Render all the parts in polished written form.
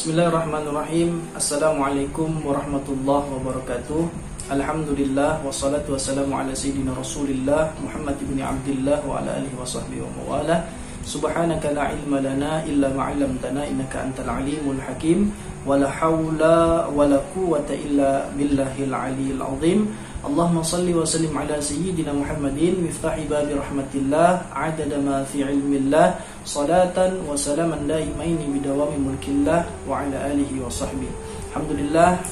Bismillahirrahmanirrahim. Assalamualaikum warahmatullahi wabarakatuh. Alhamdulillah wassalatu wassalamu ala sayyidina Rasulillah Muhammad ibn Abdullah wa ala alihi wa sahbihi wa mawala. Subhanaka la ilma lana illa ma 'allamtana innaka antal alimul hakim. Wa la haula wa la quwwata illa billahil aliyyil azim. Allahumma salli wa sallim ala sayyidina Muhammadin miftahi babi rahmatillah adada ma fi ilmillah salatan wa salaman daimaini bidawami mulkillah wa ala alihi wa sahbihi. Alhamdulillah,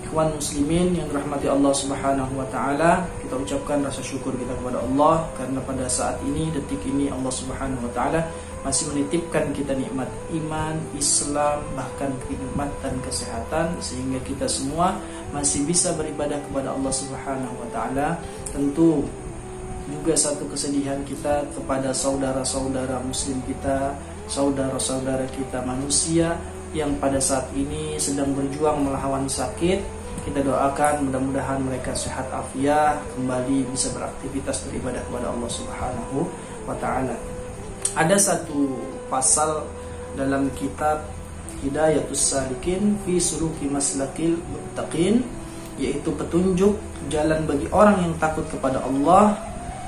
ikhwan muslimin yang dirahmati Allah Subhanahu wa taala, kita ucapkan rasa syukur kita kepada Allah karena pada saat ini, detik ini, Allah Subhanahu wa taala masih menitipkan kita nikmat iman, Islam, bahkan kenikmatan kesehatan sehingga kita semua masih bisa beribadah kepada Allah Subhanahu wa taala. Tentu juga satu kesedihan kita kepada saudara-saudara muslim kita, saudara-saudara kita manusia yang pada saat ini sedang berjuang melawan sakit. Kita doakan mudah-mudahan mereka sehat afiat, kembali bisa beraktivitas beribadah kepada Allah Subhanahu wa taala. Ada satu pasal dalam kitab Hidayatus Salikin fi Suluki Maslakil Muttaqin, yaitu petunjuk jalan bagi orang yang takut kepada Allah,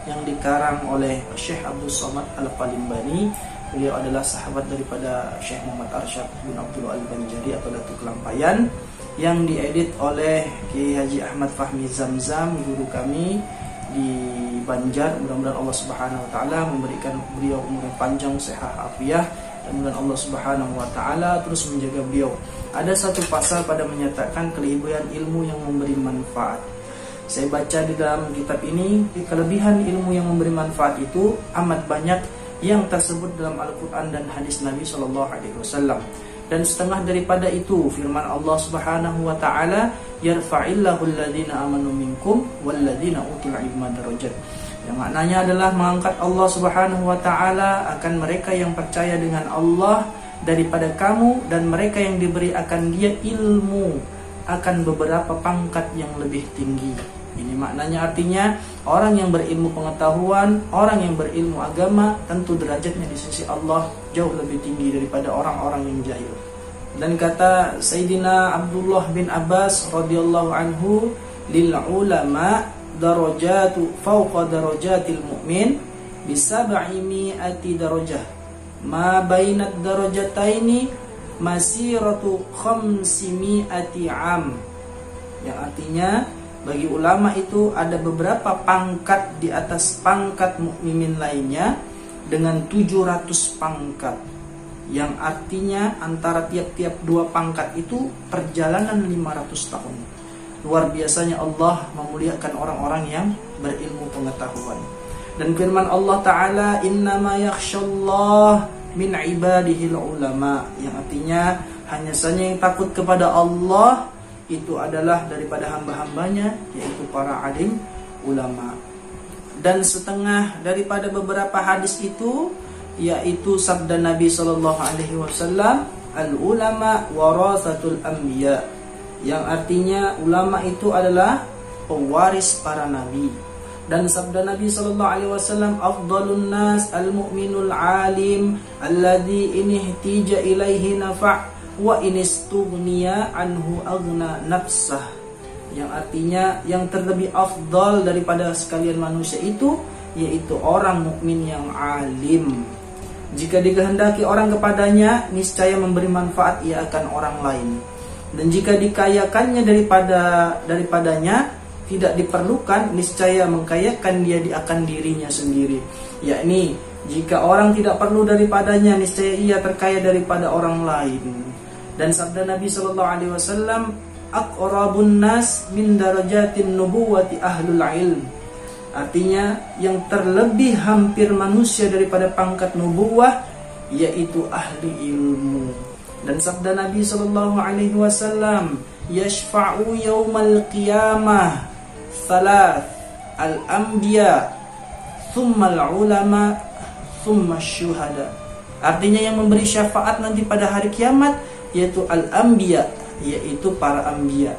yang dikarang oleh Syekh Abdul Somad Al-Qalimbani. Beliau adalah sahabat daripada Syekh Muhammad Arsyad bin Abdul Al-Banjari atau Datuk Kelampayan, yang diedit oleh Kiai Haji Ahmad Fahmi Zamzam, guru kami di Banjar. Mudah-mudahan Allah Subhanahu wa taala memberikan beliau umur yang panjang, sehat afiah, dan mudah-mudahan Allah Subhanahu wa taala terus menjaga beliau. Ada satu pasal pada menyatakan kelebihan ilmu yang memberi manfaat. Saya baca di dalam kitab ini, kelebihan ilmu yang memberi manfaat itu amat banyak yang tersebut dalam Al-Qur'an dan hadis Nabi sallallahu alaihi wasallam. Dan setengah daripada itu firman Allah Subhanahu wa taala, yarfa'illahu alladhina amanu minkum walladhina utul ilma darajat. Yang maknanya adalah mengangkat Allah Subhanahu wa taala akan mereka yang percaya dengan Allah daripada kamu, dan mereka yang diberi akan dia ilmu akan beberapa pangkat yang lebih tinggi. Ini maknanya, artinya orang yang berilmu pengetahuan, orang yang berilmu agama, tentu derajatnya di sisi Allah jauh lebih tinggi daripada orang-orang yang jahil. Dan kata Sayyidina Abdullah bin Abbas radhiyallahu anhu, lil ulama darajatu fawqa darajatil mu'min bisab'i mi'ati darajah ma bainad darajataini masiratu khamsimi'ati am. Yang artinya, bagi ulama itu ada beberapa pangkat di atas pangkat mukminin lainnya dengan 700 pangkat. Yang artinya antara tiap-tiap dua pangkat itu perjalanan 500 tahun. Luar biasanya Allah memuliakan orang-orang yang berilmu pengetahuan. Dan firman Allah Ta'ala, innama yakhshallah min ibadihil ulama. Yang artinya hanya saja yang takut kepada Allah itu adalah daripada hamba-hambanya, yaitu para alim ulama. Dan setengah daripada beberapa hadis itu, yaitu sabda Nabi sallallahu alaihi wasallam, al ulama warasatul anbiya, yang artinya ulama itu adalah pewaris para nabi. Dan sabda Nabi sallallahu alaihi wasallam, afdalun nas al mu'minul alim alladhi in ihtija ilaihi nafa' wa inistughniya anhu aghna nafsah. Yang artinya yang terlebih afdal daripada sekalian manusia itu yaitu orang mukmin yang alim. Jika dikehendaki orang kepadanya, niscaya memberi manfaat ia akan orang lain. Dan jika dikayakannya daripadanya, tidak diperlukan, niscaya mengkayakan dia akan dirinya sendiri. Yakni jika orang tidak perlu daripadanya, niscaya ia terkaya daripada orang lain. Dan sabda Nabi sallallahu alaihi wasallam, aqrabun nas min darajatin nubuwati ahlul ilm. Artinya yang terlebih hampir manusia daripada pangkat nubuwah yaitu ahli ilmu. Dan sabda Nabi sallallahu alaihi wasallam, yashfa'u yaumal qiyamah thalath al-anbiya thumma al-ulama thumma syuhada. Artinya yang memberi syafaat nanti pada hari kiamat yaitu al-anbiya, yaitu para anbiya,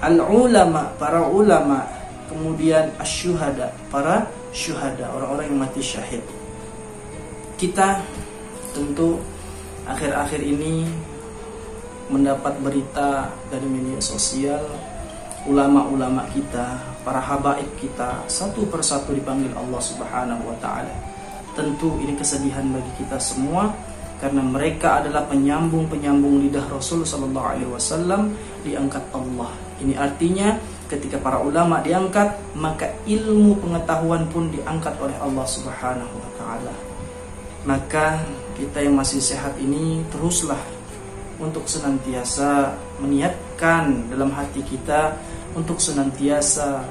al-ulama, para ulama, kemudian asyuhada, para syuhada, orang-orang yang mati syahid. Kita tentu akhir-akhir ini mendapat berita dari media sosial, ulama-ulama kita, para habaib kita satu persatu dipanggil Allah Subhanahu wa taala. Tentu ini kesedihan bagi kita semua karena mereka adalah penyambung-penyambung lidah Rasul sallallahu alaihi wasallam diangkat Allah. Ini artinya ketika para ulama diangkat, maka ilmu pengetahuan pun diangkat oleh Allah Subhanahu wa taala. Maka kita yang masih sehat ini teruslah untuk senantiasa meniatkan dalam hati kita untuk senantiasa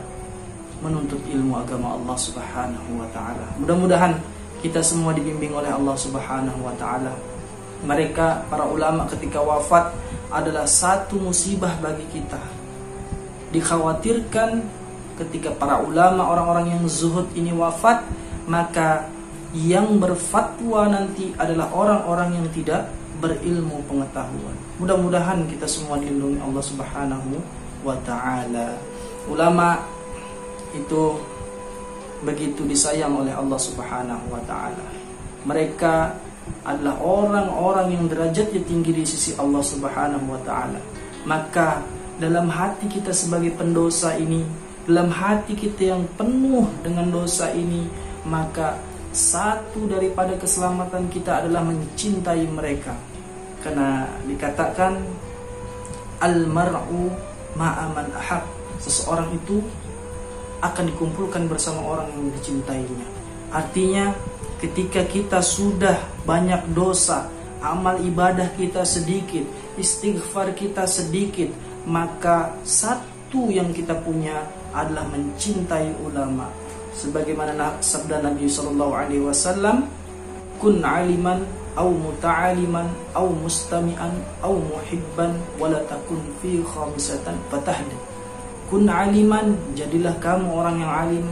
menuntut ilmu agama Allah Subhanahu wa taala. Mudah-mudahan kita semua dibimbing oleh Allah Subhanahu wa taala. Mereka para ulama ketika wafat adalah satu musibah bagi kita. Dikhawatirkan ketika para ulama, orang-orang yang zuhud ini wafat, maka yang berfatwa nanti adalah orang-orang yang tidak berilmu pengetahuan. Mudah-mudahan kita semua dilindungi Allah Subhanahu wa taala. Ulama itu begitu disayang oleh Allah Subhanahu wa taala. Mereka adalah orang-orang yang derajatnya tinggi di sisi Allah Subhanahu wa taala. Maka dalam hati kita sebagai pendosa ini, dalam hati kita yang penuh dengan dosa ini, maka satu daripada keselamatan kita adalah mencintai mereka. Karena dikatakan al-mar'u ma'a man ahab, seseorang itu akan dikumpulkan bersama orang yang dicintainya. Artinya ketika kita sudah banyak dosa, amal ibadah kita sedikit, istighfar kita sedikit, maka satu yang kita punya adalah mencintai ulama. Sebagaimana sabda Nabi SAW, kun aliman au muta'aliman au mustami'an au muhibban wala takun fi khamisatan fatahdi. Kun aliman, jadilah kamu orang yang alim,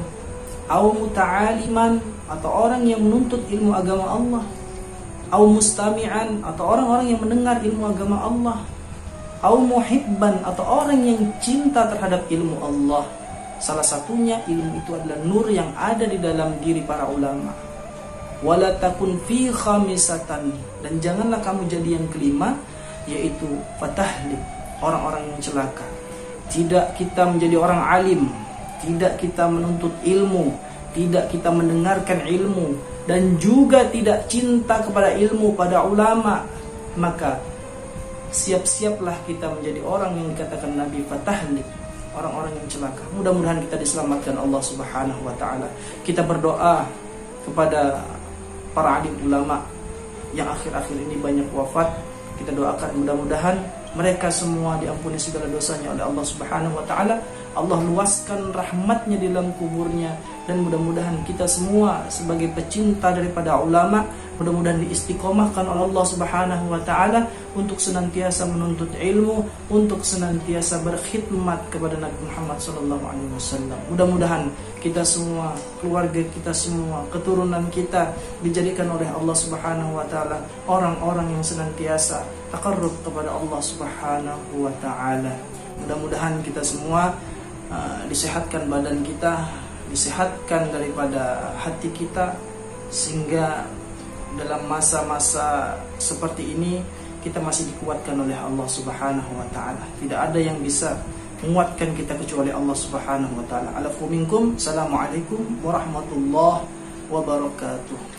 au muta'aliman, atau orang yang menuntut ilmu agama Allah, au mustami'an, atau orang-orang yang mendengar ilmu agama Allah, au muhibban, atau orang yang cinta terhadap ilmu Allah. Salah satunya ilmu itu adalah nur yang ada di dalam diri para ulama. Wala takun fi khamisatan, dan janganlah kamu jadi yang kelima, yaitu fatahlik, orang-orang yang celaka. Tidak kita menjadi orang alim, tidak kita menuntut ilmu, tidak kita mendengarkan ilmu, dan juga tidak cinta kepada ilmu, pada ulama, maka siap-siaplah kita menjadi orang yang dikatakan Nabi fatahlik, orang-orang yang celaka. Mudah-mudahan kita diselamatkan Allah Subhanahu wa taala. Kita berdoa kepada para alim ulama yang akhir-akhir ini banyak wafat. Kita doakan mudah-mudahan mereka semua diampuni segala dosanya oleh Allah Subhanahu wa taala. Allah luaskan rahmatnya di dalam kuburnya, dan mudah-mudahan kita semua sebagai pecinta daripada ulama, mudah-mudahan diistiqomahkan oleh Allah Subhanahu wa taala untuk senantiasa menuntut ilmu, untuk senantiasa berkhidmat kepada Nabi Muhammad SAW. Mudah-mudahan kita semua, keluarga kita semua, keturunan kita dijadikan oleh Allah Subhanahu wa taala orang-orang yang senantiasa taqarrub kepada Allah Subhanahu wa taala. Mudah-mudahan kita semua disehatkan badan kita, disehatkan daripada hati kita, sehingga dalam masa-masa seperti ini kita masih dikuatkan oleh Allah Subhanahu wa taala. Tidak ada yang bisa menguatkan kita kecuali Allah Subhanahu wa taala. Alafu minkum. Assalamualaikum warahmatullahi wabarakatuh.